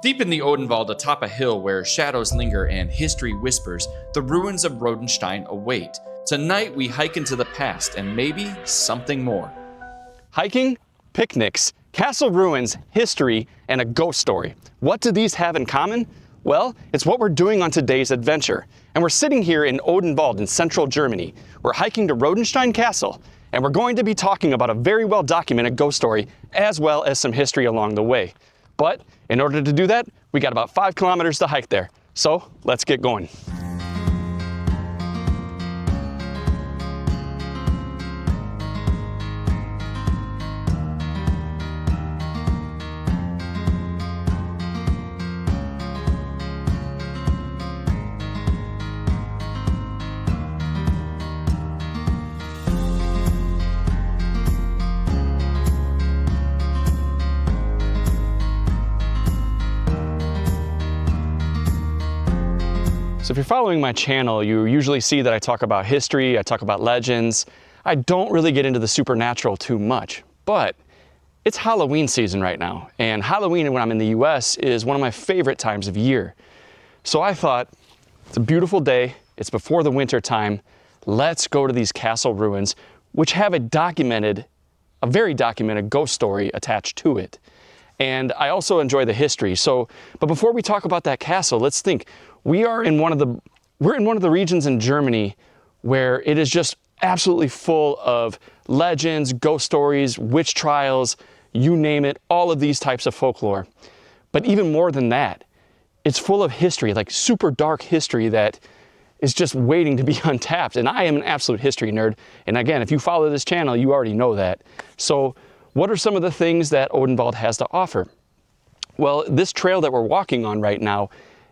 Deep in the Odenwald atop a hill where shadows linger and history whispers, the ruins of Rodenstein await. Tonight we hike into the past and maybe something more. Hiking, picnics, castle ruins, history, and a ghost story. What do these have in common? Well, it's what we're doing on today's adventure. And we're sitting here in Odenwald in central Germany. We're hiking to Rodenstein Castle, and we're going to be talking about a very well documented ghost story, as well as some history along the way. But in order to do that, we got about 5 kilometers to hike there. So let's get going. So if you're following my channel, you usually see that I talk about history, I talk about legends. I don't really get into the supernatural too much, but it's Halloween season right now. And Halloween when I'm in the US is one of my favorite times of year. So I thought, it's a beautiful day, it's before the winter time, let's go to these castle ruins, which have a very documented ghost story attached to it. And I also enjoy the history. But before we talk about that castle, let's think. We're in one of the regions in Germany where it is just absolutely full of legends, ghost stories, witch trials, you name it, all of these types of folklore. But even more than that, it's full of history, like super dark history that is just waiting to be untapped. And I am an absolute history nerd. And again, if you follow this channel, you already know that. So what are some of the things that Odenwald has to offer? Well, this trail that we're walking on right now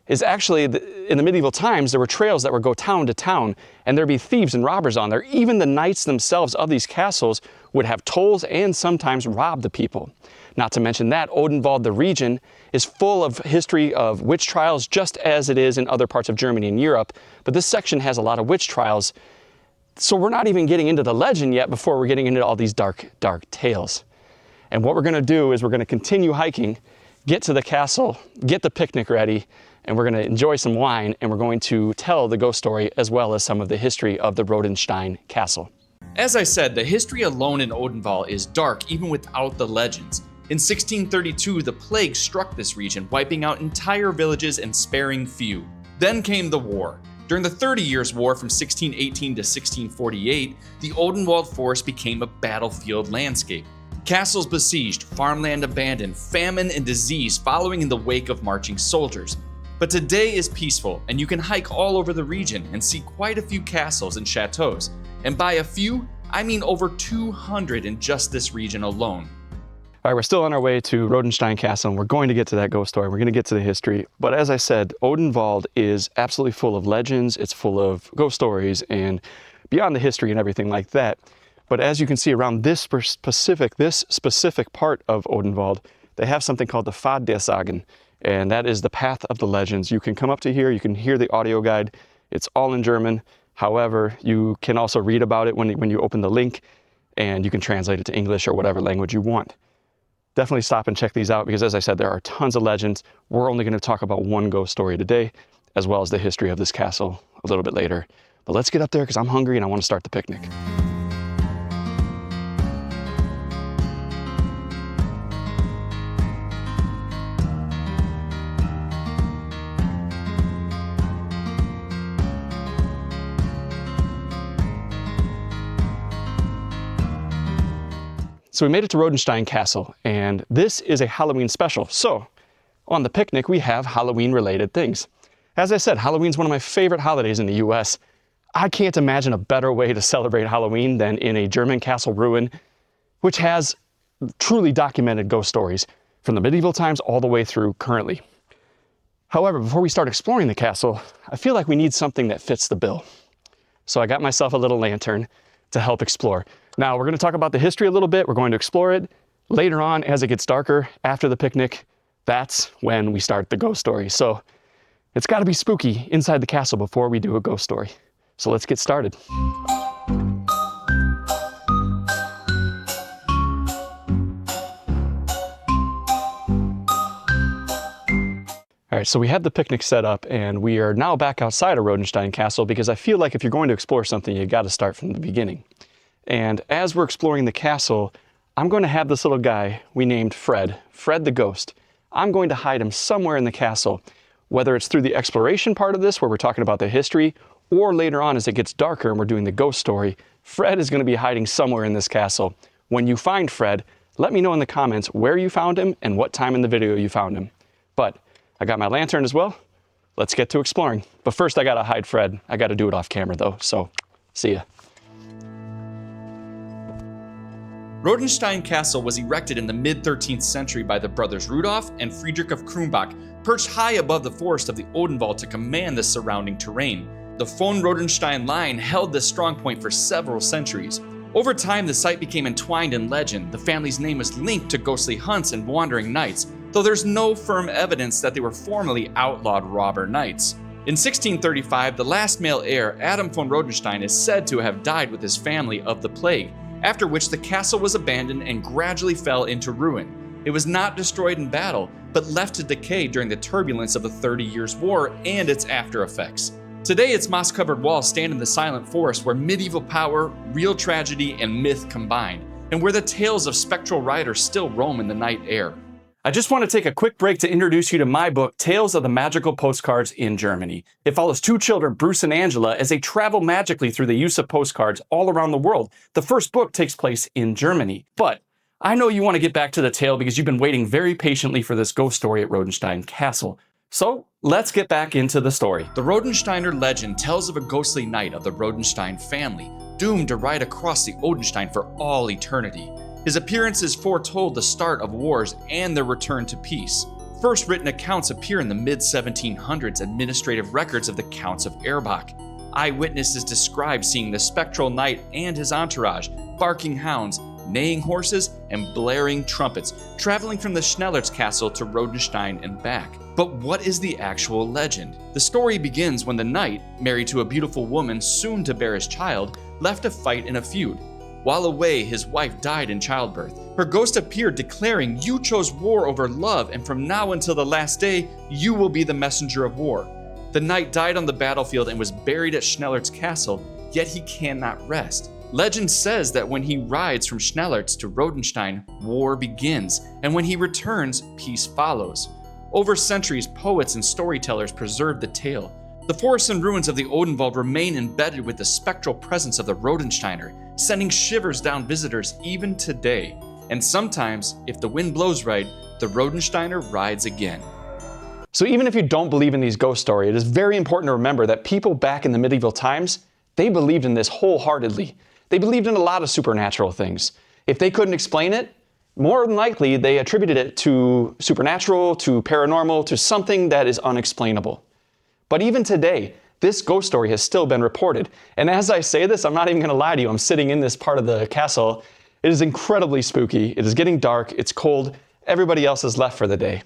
is actually, in the medieval times, there were trails that would go town to town, and there'd be thieves and robbers on there. Even the knights themselves of these castles would have tolls and sometimes rob the people. Not to mention that Odenwald, the region, is full of history of witch trials, just as it is in other parts of Germany and Europe. But this section has a lot of witch trials. So we're not even getting into the legend yet before we're getting into all these dark, dark tales. And what we're gonna do is we're gonna continue hiking, get to the castle, get the picnic ready, and we're going to enjoy some wine, and we're going to tell the ghost story as well as some of the history of the Rodenstein Castle. As I said, the history alone in Odenwald is dark even without the legends. In 1632, the plague struck this region, wiping out entire villages and sparing few. Then came the war. During the 30 Years' War from 1618 to 1648, the Odenwald forest became a battlefield landscape. Castles besieged, farmland abandoned, famine and disease following in the wake of marching soldiers. But today is peaceful, and you can hike all over the region and see quite a few castles and chateaus. And by a few, I mean over 200 in just this region alone. All right, we're still on our way to Rodenstein Castle, and we're going to get to that ghost story. We're going to get to the history. But as I said, Odenwald is absolutely full of legends. It's full of ghost stories and beyond the history and everything like that. But as you can see around this specific part of Odenwald, they have something called the Pfad der Sagen. And that is the path of the legends. You can come up to here, you can hear the audio guide. It's all in German. However, you can also read about it when you open the link, and you can translate it to English or whatever language you want. Definitely stop and check these out because, as I said, there are tons of legends. We're only going to talk about one ghost story today, as well as the history of this castle a little bit later. But let's get up there because I'm hungry and I want to start the picnic. So we made it to Rodenstein Castle, and this is a Halloween special. So on the picnic, we have Halloween-related things. As I said, Halloween's one of my favorite holidays in the US. I can't imagine a better way to celebrate Halloween than in a German castle ruin, which has truly documented ghost stories from the medieval times all the way through currently. However, before we start exploring the castle, I feel like we need something that fits the bill. So I got myself a little lantern to help explore. Now, we're going to talk about the history a little bit. We're going to explore it. Later on, as it gets darker, after the picnic, that's when we start the ghost story. So it's got to be spooky inside the castle before we do a ghost story. So let's get started. All right, so we had the picnic set up and we are now back outside of Rodenstein Castle because I feel like if you're going to explore something, you got to start from the beginning. And as we're exploring the castle, I'm going to have this little guy we named Fred the ghost. I'm going to hide him somewhere in the castle, whether it's through the exploration part of this where we're talking about the history, or later on as it gets darker and we're doing the ghost story, Fred is going to be hiding somewhere in this castle. When you find Fred, let me know in the comments where you found him and what time in the video you found him. But I got my lantern as well. Let's get to exploring. But first I gotta hide Fred. I gotta do it off camera though, so see ya. Rodenstein Castle was erected in the mid-13th century by the brothers Rudolf and Friedrich of Krumbach, perched high above the forest of the Odenwald to command the surrounding terrain. The von Rodenstein line held this strongpoint for several centuries. Over time, the site became entwined in legend. The family's name was linked to ghostly hunts and wandering knights, though there's no firm evidence that they were formerly outlawed robber knights. In 1635, the last male heir, Adam von Rodenstein, is said to have died with his family of the plague, after which the castle was abandoned and gradually fell into ruin. It was not destroyed in battle, but left to decay during the turbulence of the 30 Years' War and its after effects. Today, its moss-covered walls stand in the silent forest where medieval power, real tragedy, and myth combine, and where the tales of spectral riders still roam in the night air. I just want to take a quick break to introduce you to my book, Tales of the Magical Postcards in Germany. It follows two children, Bruce and Angela, as they travel magically through the use of postcards all around the world. The first book takes place in Germany. But I know you want to get back to the tale because you've been waiting very patiently for this ghost story at Rodenstein Castle. So let's get back into the story. The Rodensteiner legend tells of a ghostly knight of the Rodenstein family, doomed to ride across the Odenstein for all eternity. His appearances foretold the start of wars and their return to peace. First written accounts appear in the mid-1700s administrative records of the Counts of Erbach. Eyewitnesses describe seeing the spectral knight and his entourage, barking hounds, neighing horses, and blaring trumpets, traveling from the Schnellert's castle to Rodenstein and back. But what is the actual legend? The story begins when the knight, married to a beautiful woman soon to bear his child, left to fight in a feud. While away, his wife died in childbirth. Her ghost appeared declaring, "You chose war over love, and from now until the last day, you will be the messenger of war." The knight died on the battlefield and was buried at Schnellert's castle, yet he cannot rest. Legend says that when he rides from Schnellert's to Rodenstein, war begins, and when he returns, peace follows. Over centuries, poets and storytellers preserved the tale. The forests and ruins of the Odenwald remain embedded with the spectral presence of the Rodensteiner, sending shivers down visitors even today. And sometimes, if the wind blows right, the Rodensteiner rides again. So even if you don't believe in these ghost stories, it is very important to remember that people back in the medieval times, they believed in this wholeheartedly. They believed in a lot of supernatural things. If they couldn't explain it, more than likely they attributed it to supernatural, to paranormal, to something that is unexplainable. But even today, this ghost story has still been reported. And as I say this, I'm not even going to lie to you, I'm sitting in this part of the castle. It is incredibly spooky. It is getting dark, it's cold, everybody else has left for the day.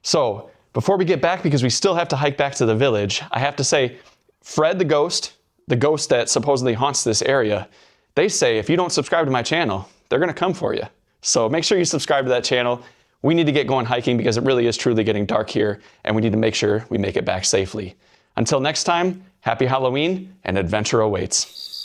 So before we get back, because we still have to hike back to the village, I have to say, Fred the ghost that supposedly haunts this area, they say if you don't subscribe to my channel, they're going to come for you. So make sure you subscribe to that channel. We need to get going hiking because it really is truly getting dark here, and we need to make sure we make it back safely. Until next time, happy Halloween and adventure awaits.